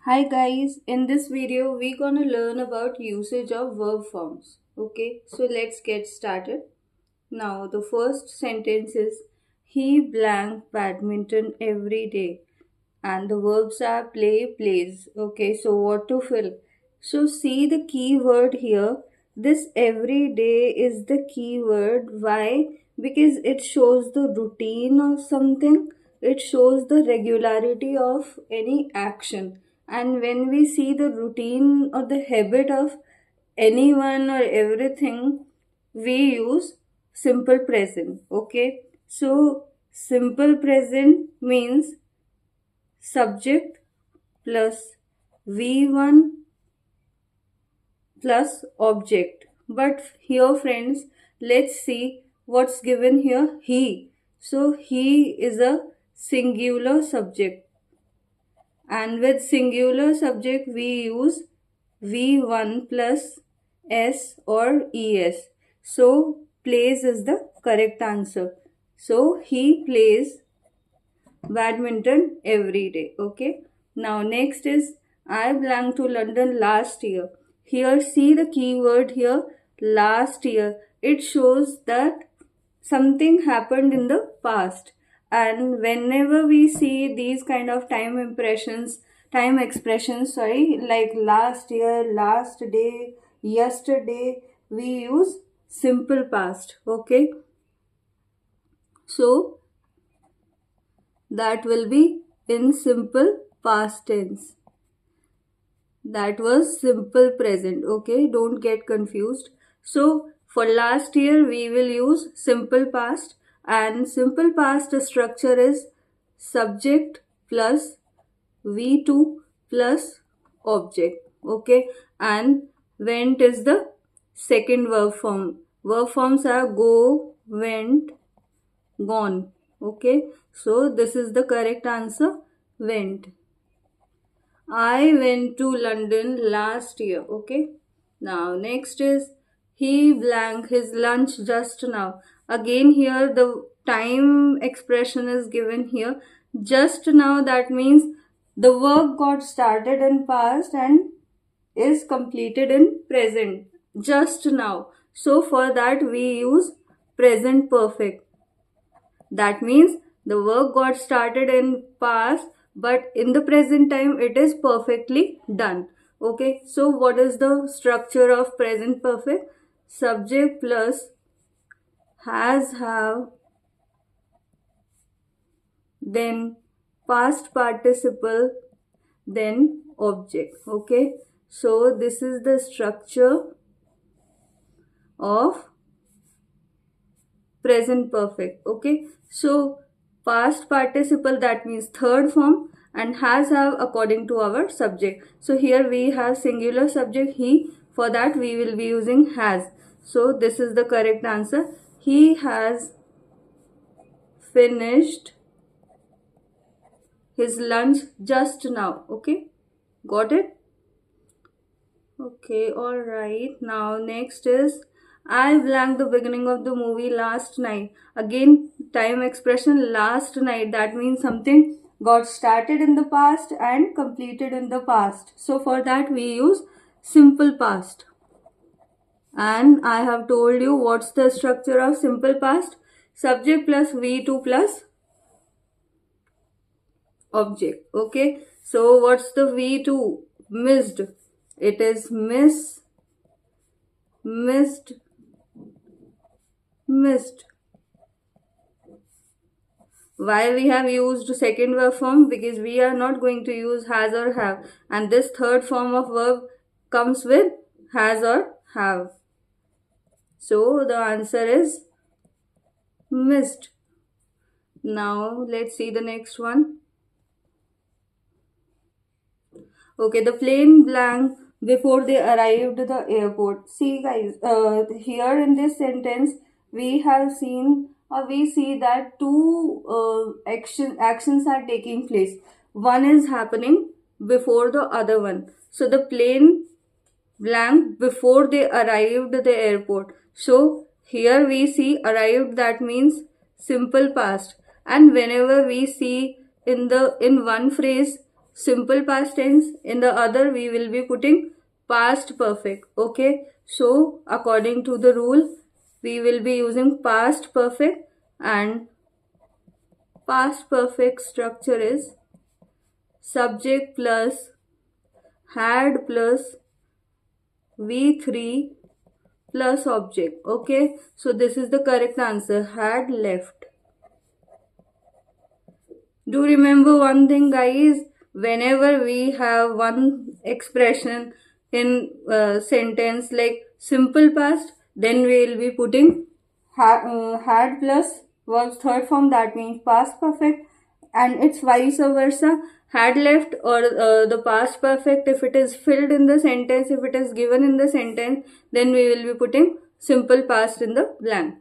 Hi guys, in this video we're gonna learn about usage of verb forms. Okay, so let's get started. Now the first sentence is he blank badminton every day and the verbs are play plays. Okay, so what to fill? So see the key word here. This every day is the key word. Why? Because it shows the routine of something, it shows the regularity of any action. And when we see the routine or the habit of anyone or everything, we use simple present. Okay, so simple present means subject plus V1 plus object. But here, friends, let's see what's given here. He. So, he is a singular subject. And with singular subject, we use V1 plus S or ES. So, plays is the correct answer. So, he plays badminton every day. Okay. Now next is I belong to London last year. Here see the keyword here last year. It shows that something happened in the past. And whenever we see these kind of time expressions, like last year, last day, yesterday, we use simple past. Okay. So that will be in simple past tense. That was simple present. Okay, don't get confused. So for last year we will use simple past, and simple past structure is subject plus V2 plus object. Okay, and went is the second verb form. Verb forms are go, went, gone. Okay, so this is the correct answer, went. I went to London last year. Okay, now next is he blank his lunch just now. Again here the time expression is given here just now. That means the work got started in past and is completed in present just now. So for that we use present perfect. That means the work got started in past, but in the present time it is perfectly done. Okay, so what is the structure of present perfect? Subject plus has, have, then past participle, then object. Okay, so this is the structure of present perfect. Okay, so past participle, that means third form, and has, have according to our subject. So here we have singular subject he. For that we will be using has. So this is the correct answer. He has finished his lunch just now. Okay, got it? Okay, all right. Now next is I blanked the beginning of the movie last night. Again, time expression last night. That means something got started in the past and completed in the past. So for that we use simple past. And I have told you what's the structure of simple past. Subject plus V2 plus object. Okay. So what's the V2? Missed. It is missed, missed. Why we have used second verb form? Because we are not going to use has or have, and this third form of verb comes with has or have. So the answer is missed. Now let's see the next one. Okay, the plane blank before they arrived at the airport. See guys, here in this sentence we have seen or we see that two actions are taking place. One is happening before the other one. So the plane blank before they arrived at the airport. So here we see arrived, that means simple past. And whenever we see in one phrase simple past tense, in the other we will be putting past perfect. Okay, so according to the rule, we will be using past perfect, and past perfect structure is subject plus had plus V3 plus object. Okay, so this is the correct answer, had left. Do remember one thing, guys, whenever we have one expression in sentence like simple past, then we will be putting had plus verb's third form, that means past perfect, and it's vice versa. Had left or the past perfect, if it is filled in the sentence, if it is given in the sentence, then we will be putting simple past in the blank.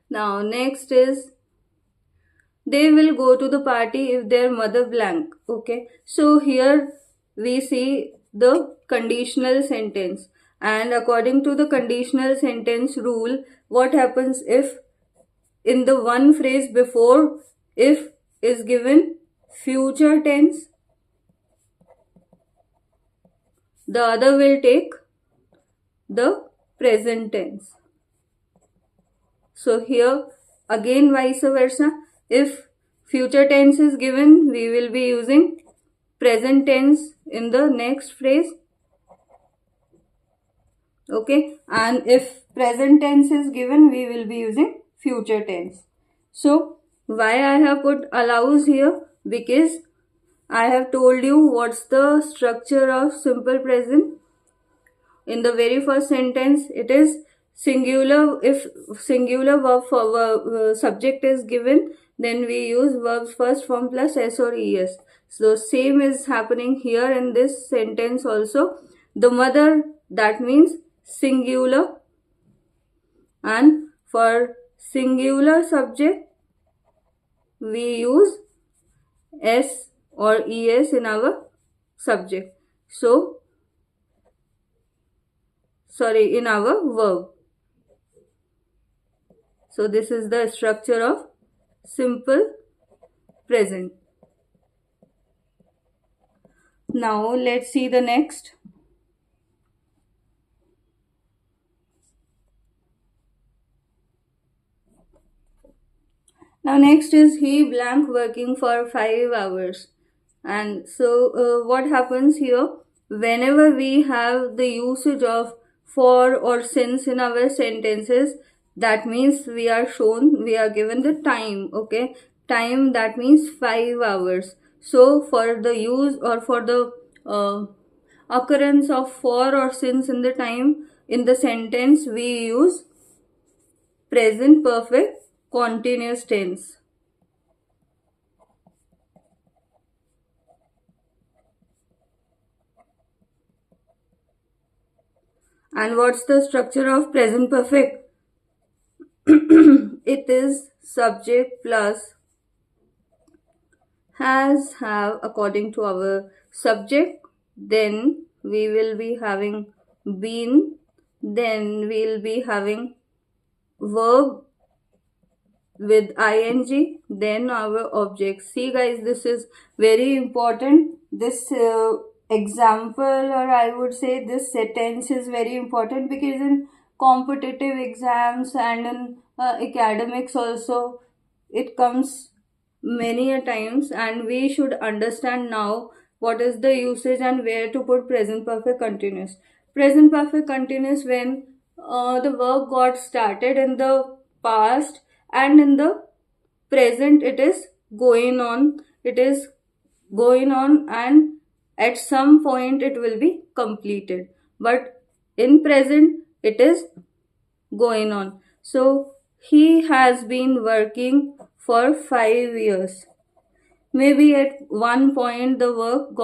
Now next is they will go to the party if their mother blank. Okay, so here we see the conditional sentence, and according to the conditional sentence rule, what happens if in the one phrase before if is given future tense, the other will take the present tense. So here again vice versa, if future tense is given, we will be using present tense in the next phrase. Okay, and if present tense is given, we will be using future tense. So why I have put allows here? Because I have told you what's the structure of simple present. In the very first sentence, it is singular. If singular verb for subject is given, then we use verbs first form plus s or es. So same is happening here in this sentence also. The mother, that means singular, and for singular subject we use s or es in our subject. So sorry, in our verb. So this is the structure of simple present. Now let's see the next. Now next is he blank working for 5 hours. And so what happens here, whenever we have the usage of for or since in our sentences, that means we are given the time. Okay, time, that means 5 hours. So for the use or for the occurrence of for or since in the time in the sentence, we use present perfect continuous tense. And what's the structure of present perfect? It is subject plus has, have according to our subject, then we will be having been, then we'll be having verb with ing, then our object. See guys, this is very important. This example, or I would say this sentence is very important, because in competitive exams and in academics also it comes many a times, and we should understand now what is the usage and where to put present perfect continuous. Present perfect continuous when the verb got started in the past, and in the present it is going on, and at some point it will be completed, but in present it is going on. So he has been working for 5 years. Maybe at one point the work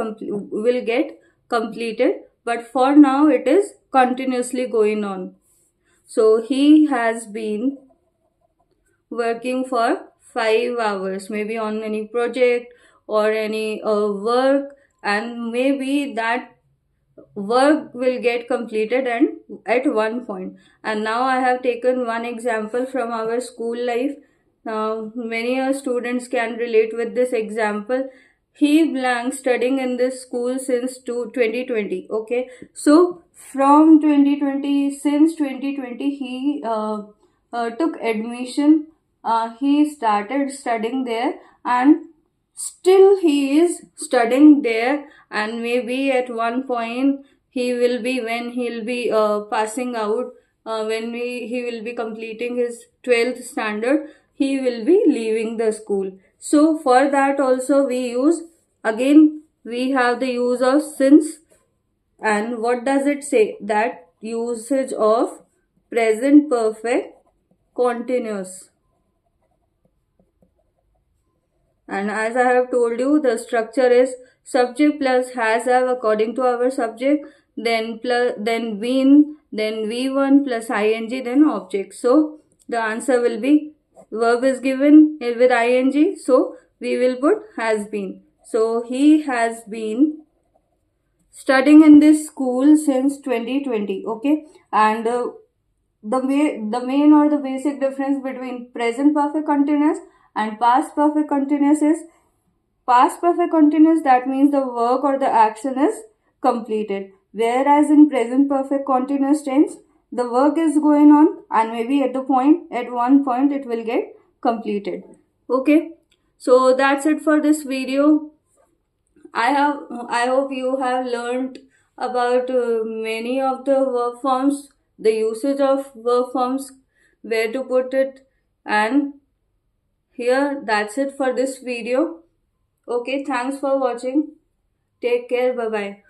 will get completed, but for now it is continuously going on. So he has been working for 5 hours, maybe on any project or any work, and maybe that work will get completed and at one point. And now I have taken one example from our school life. Now, many students can relate with this example. He blank studying in this school since 2020. Okay, so from 2020, since 2020, he took admission. He started studying there, and still he is studying there. And maybe at one point he will be, when he'll be passing out, when he will be completing his 12th standard, he will be leaving the school. So for that also we use, again we have the use of since. And what does it say? That usage of present perfect continuous. And as I have told you, the structure is subject plus has have according to our subject, then been, then V1 plus ing, then object. So the answer will be, verb is given with ing, so we will put has been. So he has been studying in this school since 2020. Okay, and the main or the basic difference between present perfect continuous and past perfect continuous is, past perfect continuous, that means the work or the action is completed, whereas in present perfect continuous tense the work is going on and maybe at one point it will get completed. Okay, so that's it for this video. I hope you have learned about many of the verb forms, the usage of verb forms, where to put it, and here that's it for this video. Okay, thanks for watching. Take care. Bye bye.